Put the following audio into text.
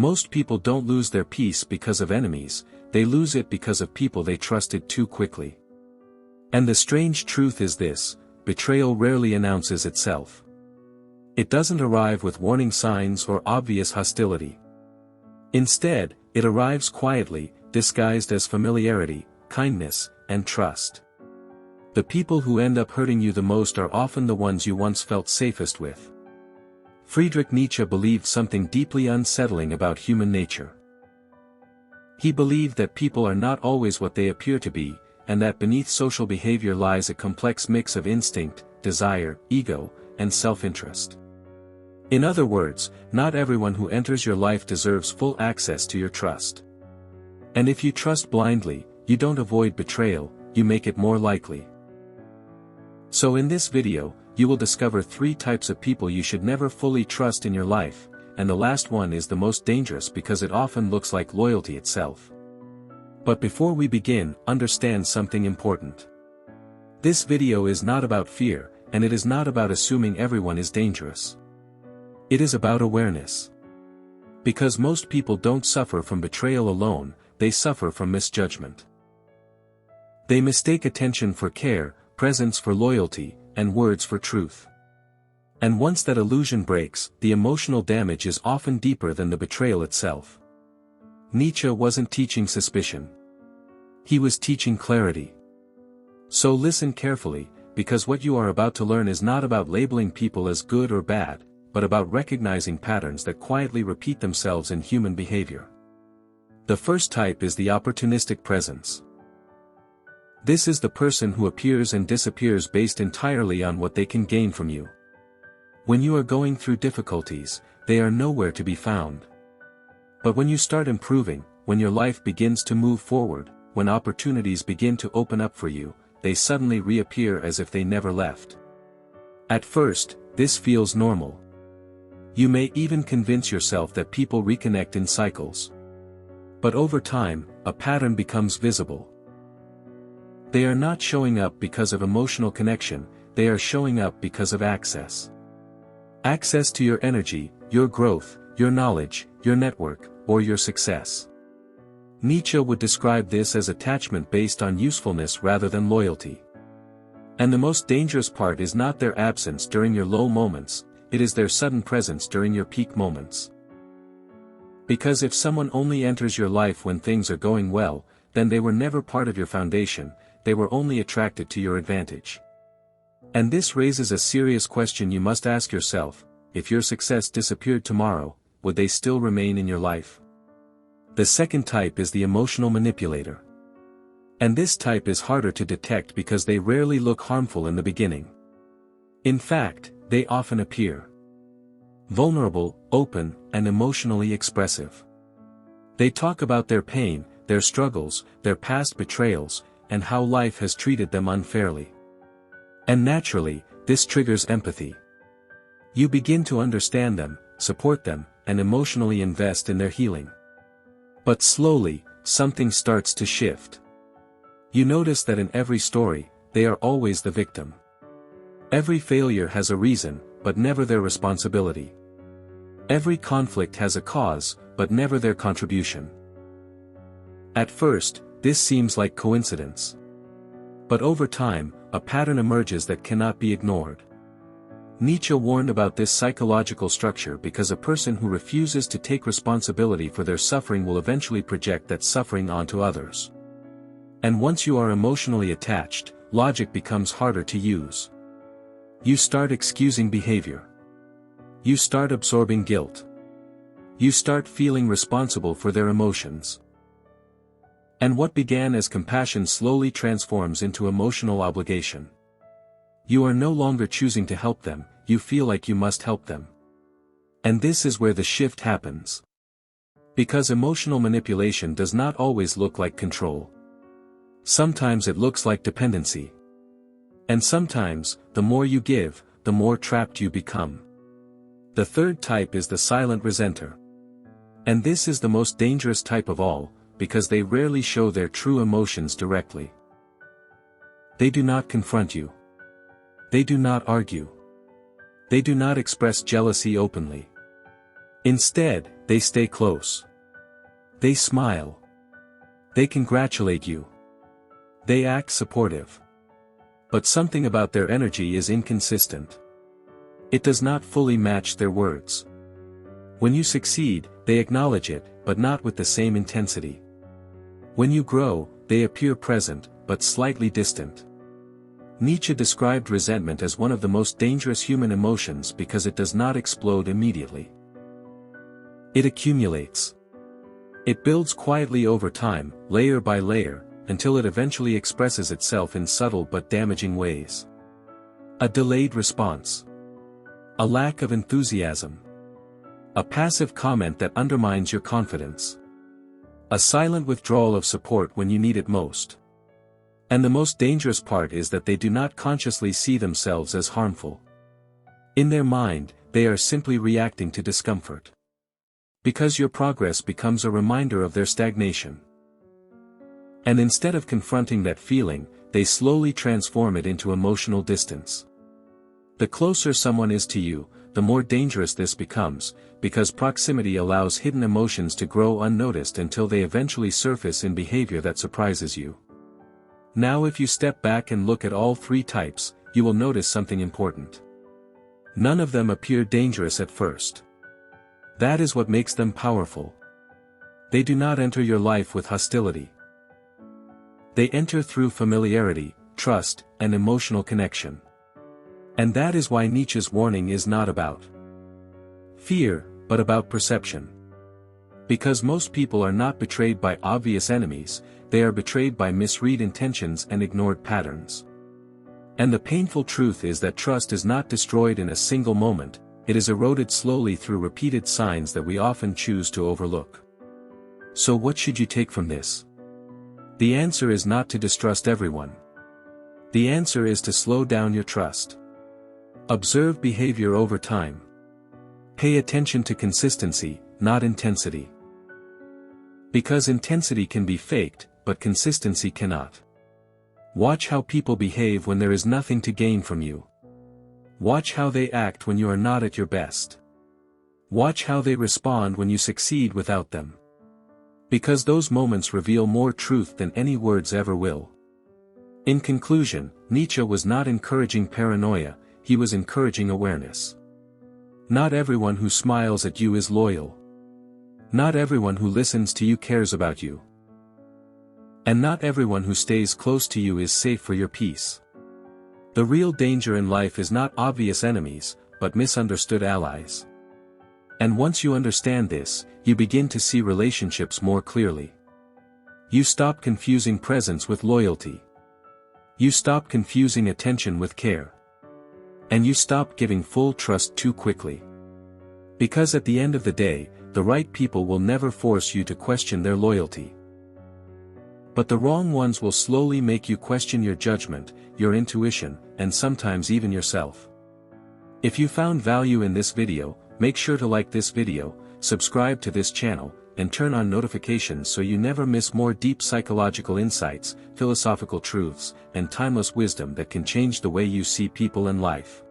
Most people don't lose their peace because of enemies, they lose it because of people they trusted too quickly. And the strange truth is this: betrayal rarely announces itself. It doesn't arrive with warning signs or obvious hostility. Instead, it arrives quietly, disguised as familiarity, kindness, and trust. The people who end up hurting you the most are often the ones you once felt safest with. Friedrich Nietzsche believed something deeply unsettling about human nature. He believed that people are not always what they appear to be, and that beneath social behavior lies a complex mix of instinct, desire, ego, and self-interest. In other words, not everyone who enters your life deserves full access to your trust. And if you trust blindly, you don't avoid betrayal, you make it more likely. So in this video, you will discover 3 types of people you should never fully trust in your life, and the last one is the most dangerous because it often looks like loyalty itself. But before we begin, understand something important. This video is not about fear, and it is not about assuming everyone is dangerous. It is about awareness. Because most people don't suffer from betrayal alone, they suffer from misjudgment. They mistake attention for care, presence for loyalty, and words for truth. And once that illusion breaks, the emotional damage is often deeper than the betrayal itself. Nietzsche wasn't teaching suspicion. He was teaching clarity. So listen carefully, because what you are about to learn is not about labeling people as good or bad, but about recognizing patterns that quietly repeat themselves in human behavior. The first type is the opportunistic presence. This is the person who appears and disappears based entirely on what they can gain from you. When you are going through difficulties, they are nowhere to be found. But when you start improving, when your life begins to move forward, when opportunities begin to open up for you, they suddenly reappear as if they never left. At first, this feels normal. You may even convince yourself that people reconnect in cycles. But over time, a pattern becomes visible. They are not showing up because of emotional connection, they are showing up because of access. Access to your energy, your growth, your knowledge, your network, or your success. Nietzsche would describe this as attachment based on usefulness rather than loyalty. And the most dangerous part is not their absence during your low moments, it is their sudden presence during your peak moments. Because if someone only enters your life when things are going well, then they were never part of your foundation, they were only attracted to your advantage. And this raises a serious question you must ask yourself: if your success disappeared tomorrow, would they still remain in your life? The second type is the emotional manipulator. And this type is harder to detect because they rarely look harmful in the beginning. In fact, they often appear vulnerable, open, and emotionally expressive. They talk about their pain, their struggles, their past betrayals, and how life has treated them unfairly. And naturally, this triggers empathy. You begin to understand them, support them, and emotionally invest in their healing. But slowly, something starts to shift. You notice that in every story, they are always the victim. Every failure has a reason, but never their responsibility. Every conflict has a cause, but never their contribution. At first, this seems like coincidence. But over time, a pattern emerges that cannot be ignored. Nietzsche warned about this psychological structure because a person who refuses to take responsibility for their suffering will eventually project that suffering onto others. And once you are emotionally attached, logic becomes harder to use. You start excusing behavior. You start absorbing guilt. You start feeling responsible for their emotions. And what began as compassion slowly transforms into emotional obligation. You are no longer choosing to help them, you feel like you must help them. And this is where the shift happens. Because emotional manipulation does not always look like control. Sometimes it looks like dependency. And sometimes, the more you give, the more trapped you become. The third type is the silent resenter. And this is the most dangerous type of all, because they rarely show their true emotions directly. They do not confront you. They do not argue. They do not express jealousy openly. Instead, They stay close. They smile. They congratulate you. They act supportive. But something about their energy is inconsistent. It does not fully match their words. When you succeed, they acknowledge it, but not with the same intensity. When you grow, they appear present, but slightly distant. Nietzsche described resentment as one of the most dangerous human emotions because it does not explode immediately. It accumulates. It builds quietly over time, layer by layer, until it eventually expresses itself in subtle but damaging ways. A delayed response. A lack of enthusiasm. A passive comment that undermines your confidence. A silent withdrawal of support when you need it most. And the most dangerous part is that they do not consciously see themselves as harmful. In their mind, they are simply reacting to discomfort. Because your progress becomes a reminder of their stagnation. And instead of confronting that feeling, they slowly transform it into emotional distance. The closer someone is to you, the more dangerous this becomes, because proximity allows hidden emotions to grow unnoticed until they eventually surface in behavior that surprises you. Now if you step back and look at all three types, you will notice something important. None of them appear dangerous at first. That is what makes them powerful. They do not enter your life with hostility. They enter through familiarity, trust, and emotional connection. And that is why Nietzsche's warning is not about fear, but about perception. Because most people are not betrayed by obvious enemies, they are betrayed by misread intentions and ignored patterns. And the painful truth is that trust is not destroyed in a single moment, it is eroded slowly through repeated signs that we often choose to overlook. So what should you take from this? The answer is not to distrust everyone. The answer is to slow down your trust. Observe behavior over time. Pay attention to consistency, not intensity. Because intensity can be faked, but consistency cannot. Watch how people behave when there is nothing to gain from you. Watch how they act when you are not at your best. Watch how they respond when you succeed without them. Because those moments reveal more truth than any words ever will. In conclusion, Nietzsche was not encouraging paranoia, he was encouraging awareness. Not everyone who smiles at you is loyal. Not everyone who listens to you cares about you. And not everyone who stays close to you is safe for your peace. The real danger in life is not obvious enemies, but misunderstood allies. And once you understand this, you begin to see relationships more clearly. You stop confusing presence with loyalty. You stop confusing attention with care. And you stop giving full trust too quickly. Because at the end of the day, the right people will never force you to question their loyalty. But the wrong ones will slowly make you question your judgment, your intuition, and sometimes even yourself. If you found value in this video, make sure to like this video, subscribe to this channel, and turn on notifications so you never miss more deep psychological insights, philosophical truths, and timeless wisdom that can change the way you see people and life.